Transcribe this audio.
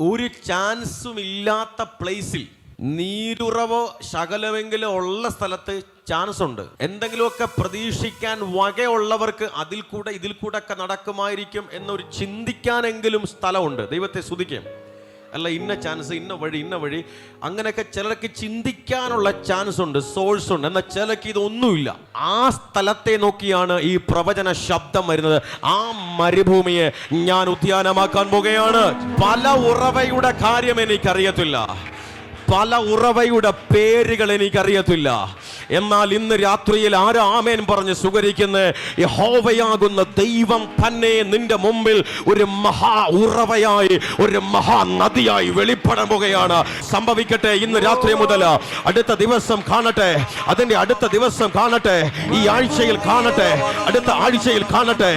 ഒരു ചാൻസും ഇല്ലാത്ത പ്ലേസിൽ നീരുറവോ ശകലമെങ്കിലും ഉള്ള സ്ഥലത്ത് ചാൻസ് ഉണ്ട്. എന്തെങ്കിലുമൊക്കെ പ്രതീക്ഷിക്കാൻ വകയുള്ളവർക്ക് ഇതിൽ കൂടെ ഒക്കെ നടക്കുമായിരിക്കും എന്നൊരു ചിന്തിക്കാനെങ്കിലും സ്ഥലമുണ്ട്. ദൈവത്തെ സ്തുതിക്കാം. അല്ല, ഇന്ന ചാൻസ്, ഇന്ന വഴി അങ്ങനെയൊക്കെ ചിലർക്ക് ചിന്തിക്കാനുള്ള ചാൻസ് ഉണ്ട്, സോഴ്സ് ഉണ്ട്. എന്നാൽ ചിലർക്ക് ഇതൊന്നുമില്ല. ആ സ്ഥലത്തെ നോക്കിയാണ് ഈ പ്രവചന ശബ്ദം വരുന്നത്. ആ മരുഭൂമിയെ ഞാൻ ഉദ്യാനമാക്കാൻ പോകുകയാണ്. പല ഉറവയുടെ കാര്യം എനിക്കറിയത്തില്ല, പല ഉറവയുടെ പേരുകൾ എനിക്കറിയത്തില്ല. എന്നാൽ ഇന്ന് രാത്രിയിൽ ആരാ ആമേൻ പറഞ്ഞ് സുഖരിക്കുന്ന യഹോവയാകുന്ന ദൈവം തന്നെ നിന്റെ മുമ്പിൽ ഒരു മഹാ ഉറവയായി, ഒരു മഹാ നദിയായി വെളിപ്പെടാൻ പോകുകയാണ്. സംഭവിക്കട്ടെ. ഇന്ന് രാത്രി മുതൽ അടുത്ത ദിവസം കാണട്ടെ, അതിന്റെ അടുത്ത ദിവസം കാണട്ടെ, ഈ ആഴ്ചയിൽ കാണട്ടെ, അടുത്ത ആഴ്ചയിൽ കാണട്ടെ.